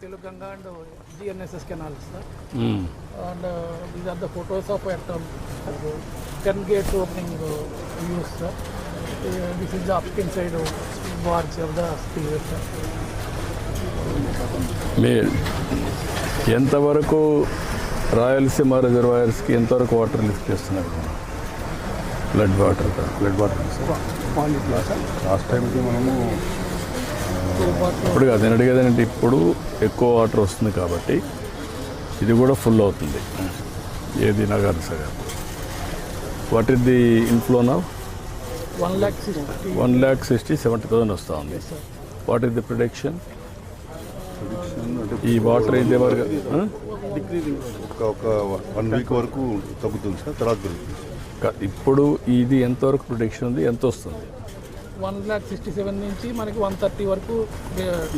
Teluganga and GNSS canals, sir. And these are the photos of at 10 gates opening views, sir. This is the upskin side barge of the spear, sir. ఎంతవరకు రాయలసీమ రిజర్వాయర్స్కి ఎంతవరకు water lift చేస్తున్నారు? Flood water last టైంకి మనము ఇప్పుడు కాదు నేను అడిగేదంటే ఇప్పుడు ఎక్కువ వాటర్ వస్తుంది కాబట్టి ఇది కూడా ఫుల్ అవుతుంది. ఏది Nagarjuna Sagar what is the inflow నా 1,60,70,000 వస్తూ ఉంది. What is the prediction? ఈ వాటర్ ఇదే వరకు ఒక 1 వీక్ వరకు తగ్గుతుంది సార్, తర్వాత పెరుగుతుంది. ఇప్పుడు ఇది ఎంతవరకు ప్రొడిక్షన్ ఉంది, ఎంత వస్తుంది? 1,67,000 నుంచి మనకి 130 వరకు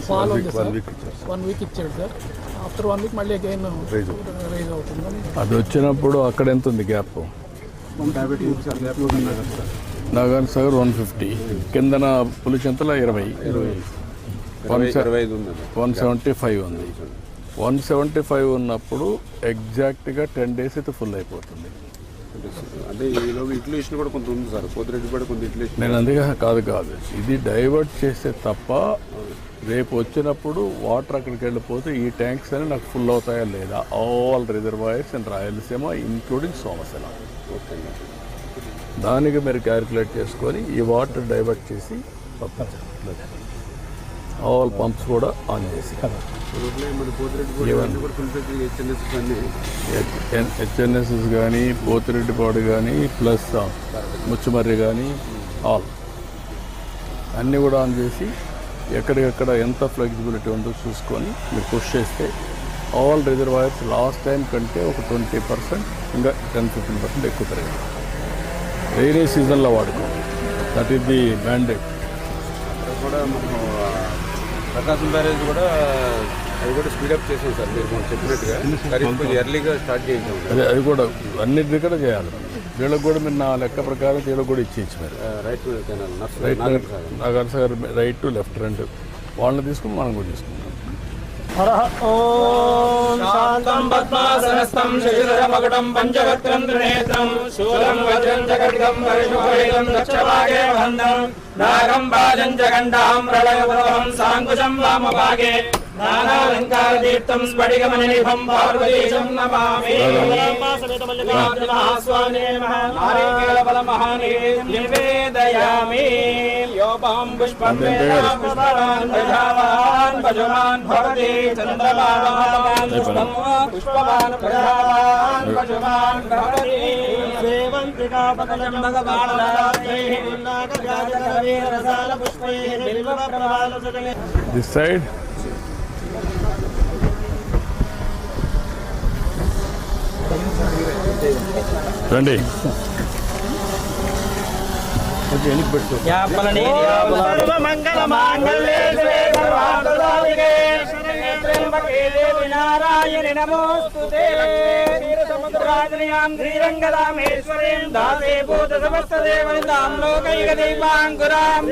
ఫాల్ ఉంది సార్. 1 వీక్ ఇచ్చాడు సార్. ఆఫ్టర్ 1 వీక్ మళ్ళీ అగైన్ రైజ్ అవుతుంది. అది వచ్చినప్పుడు అక్కడ ఎంత ఉంది గ్యాప్? నాగార్జున సాగర్ 150, కిందన పులిచింతల 175 ఉంది. 175 ఉన్నప్పుడు ఎగ్జాక్ట్గా 10 days అయితే ఫుల్ అయిపోతుంది. అంటే ఈలోగా ఇన్ఫ్లేషన్ కూడా కొంత ఉంది సార్, పోతిరెడ్డి కూడా కొంత ఇన్ఫ్లేషన్. నేను అందుకే కాదు ఇది డైవర్ట్ చేస్తే తప్ప రేపు వచ్చినప్పుడు వాటర్ అక్కడికి వెళ్ళిపోతే ఈ ట్యాంక్స్ అని నాకు ఫుల్ అవుతాయా లేదా? All reservoirs in Rayalaseema including Somasila. దానికి మీరు క్యాలిక్యులేట్ చేసుకొని ఈ వాటర్ డైవర్ట్ చేసి పంపించాలి. ఆల్ పంప్స్ కూడా ఆన్ చేసి హెచ్ఎన్ఎస్ఎస్ కానీ పోతిరెడ్డిపాడు కానీ ప్లస్ ముచ్చుమర్రి కానీ ఆల్ అన్నీ కూడా ఆన్ చేసి ఎక్కడికెక్కడ ఎంత ఫ్లెక్సిబిలిటీ ఉందో చూసుకొని మీరు పుష్ చేస్తే ఆల్ రిజర్వాయర్స్ లాస్ట్ టైం కంటే ఒక 20% ఇంకా 10-15% ఎక్కువ పెరిగింది. రైనీ సీజన్లో వాడుకో, దట్ ఈస్ ది మ్యాండేట్. కూడా మనం ప్రకాశం బ్యారేజ్ కూడా అది కూడా స్పీడప్ చేసాం సార్, మీరు మనం చెప్పినట్టుగా కొంచెం ఎర్లీగా స్టార్ట్ చేసాం. అది కూడా అన్నింటినీ కూడా చేయాలి. వీళ్ళకి కూడా మీరు నా లెక్క ప్రకారం వీళ్ళకి కూడా ఇచ్చేయచ్చు. మీరు right canal Nagarjuna Sagar right to left 2 వాళ్ళని తీసుకుని మనం కూడా తీసుకుంటాం. శాంతం పద్మాసనస్థం శశిధరమకుటం పంచవక్త్రం త్రినేత్రం శూలం వజ్రం చ ఖడ్గం పరిశుభ్రం దక్షభాగే వహంతం నాగం బాజం చ గండాం ప్రళయవరం సాంకుశం వామభాగే నానాలంకారదీప్తం స్ఫటికమణినిభం పార్వతీశం నమామి. నివేదయామి యోపం పుష్పం పుష్పవాన్ ప్రజావాన్ పశుమాన్ భవతి చంద్రమాన్ పుష్పం పుష్పవాన్ ప్రజావాన్ పశుమాన్ భవతి సేవంతికా పకలం భగవానరాజైః నాగజాతకవీర రసాల పుష్పైః బిల్వ ప్రవాల సుజనే. దిస్ సైడ్ రండి. మంగళ మాంగళ్యే సర్వార్థసాధికే శరణ్యే త్ర్యంబకే దేవి నారాయణి నమోస్తుతే. క్షీరసముద్రాజనయాం శ్రీరంగదామేశ్వరీం దాసే భూత సమస్త దేవనితాం లోకైక దీపాంకురాం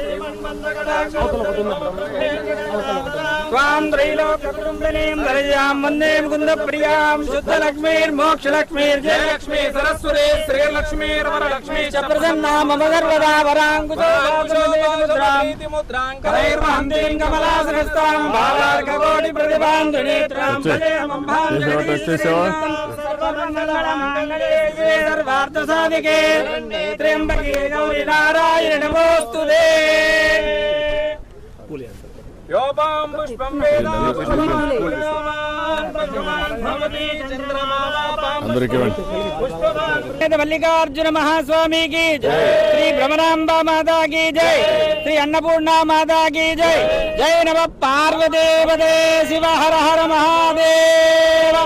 త్వాం త్రైలోక్యకుటుంబినీం ధరజాం వందే ముకుంద ప్రియాం శుద్ధలక్ష్మీర్మోక్షలక్ష్మీర్ జయలక్ష్మీ సరస్వతి శ్రీలక్ష్మీర్వరలక్ష్మీ చ ప్రసన్నా మమ సర్వదా వరాంకుశోముద్రాం కరైర్వహంతీం కమలాసనస్తాం బాలార్కకోటి ప్రతిభాం త్రినేత్రాం భజేహం సర్వమంగళమంగళే సర్వార్థసాధికే త్ర్యంబకే గౌరీ నారాయణి నమోస్తుతే. యోపాం పుష్పం మల్లికార్జున మహాస్వామికి జై, శ్రీ భ్రమరాంబా మాతా की जय, श्री अन्नपूर्णा माता की जय. जय नमः पार्वतीपते शिव हर हर महादेव.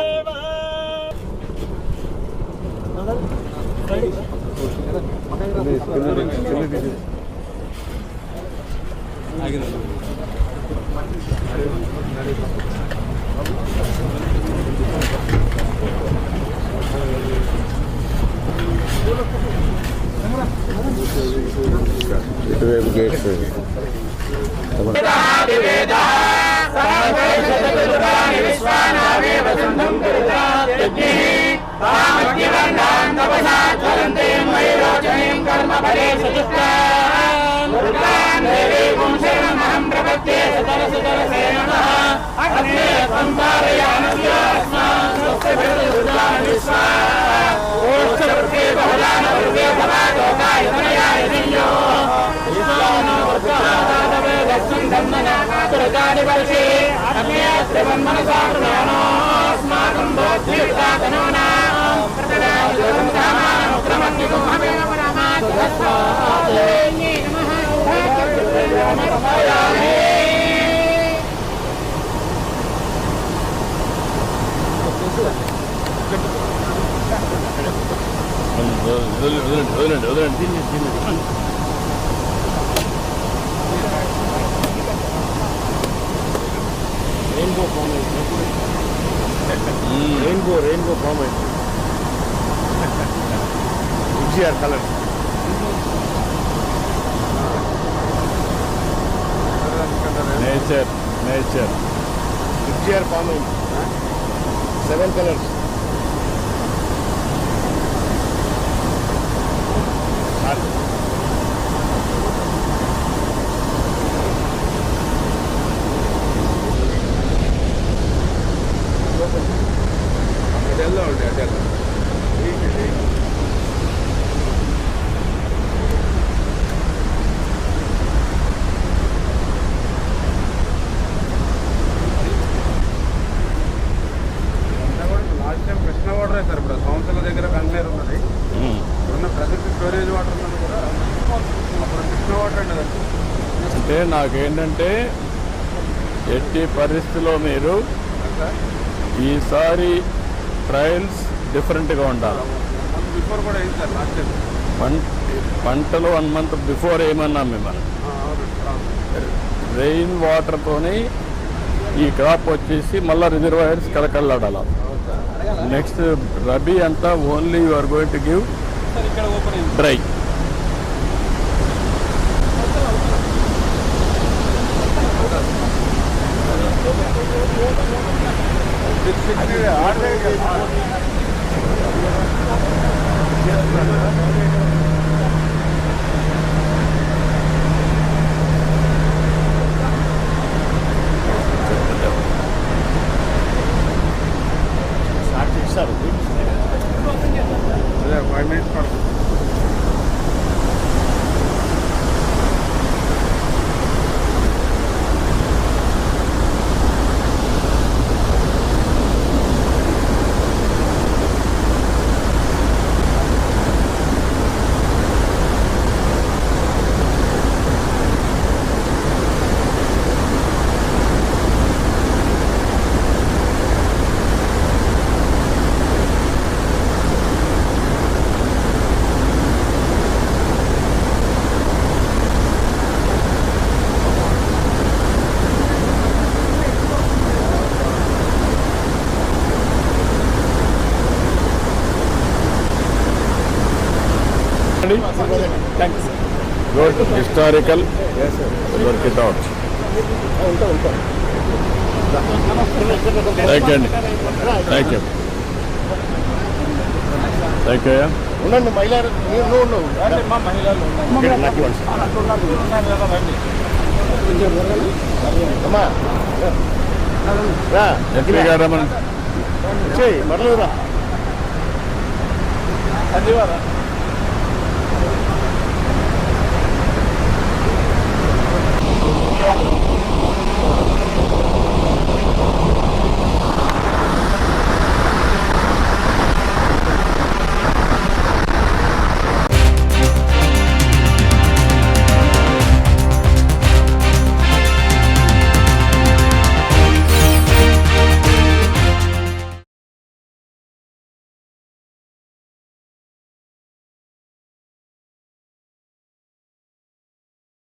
ఇటువైపు గేట్స్ పరే సతుష్టాం దుర్గాం దేవీం శరణమహం ప్రపద్యే సతరసే నమః అగ్నే సంపారయామస్య అస్మాన్ స్వస్తి దుర్గాం విశ్వా ఓష్ఠే బహుళాన దుర్గే భవాదోకాయ తనయాయ దివ్యో ఈశానో వర్గాదాదవే దస్సం ధమ్మనా దుర్గాని వర్షే అగ్నే త్రివన్మనసాకృణో అస్మాకం బోధ్యయుక్తాతనోనా ప్రతదా యోగం కామానం ఉగ్రమగ్నిగో హవేన పరమాతు తస్మాదే నమః ధాతృయామి వదలండి. రెయిన్బో ఫామ్ అయింది. ఎన్టీఆర్ కలర్ నేచర్ ఎన్టీఆర్ ఫామ్ అయింది. 7 కలర్స్. అదెల్లా ఉండే అదెల్లా లాస్ట్ టైం కృష్ణ వాటర్ అవుతారు. ఇప్పుడు సంవత్సరాల దగ్గర కంగ్లేరు ఉన్నది. ఇప్పుడున్న ప్రజెంట్ స్టోరేజ్ వాటర్ ఉన్నది కూడా అప్పుడు కృష్ణ వాటర్ అండి. అంటే నాకేంటంటే ఎట్టి పరిస్థితిలో మీరు ఈసారి ట్రయల్స్ డిఫరెంట్గా ఉండాలి. బిఫోర్ కూడా అయింది సార్ లాస్ట్ టైం. పంటలు 1 month బిఫోర్ ఏమన్నా మిమ్మల్ని రెయిన్ వాటర్తోని ఈ క్రాప్ వచ్చేసి మళ్ళీ రిజర్వాయర్స్ కలకల్లాడాలి. నెక్స్ట్ రబీ అంతా only you are going to give dry. అదే 5 minutes పడుతుంది. Good historical. Yes, sir. Work it out. Thank you. Thank you. Thank you. ఉండండి మహిళలు నువ్వు అమ్మా రా ఎట్లా గారమ్మా చేయి మరలు రా.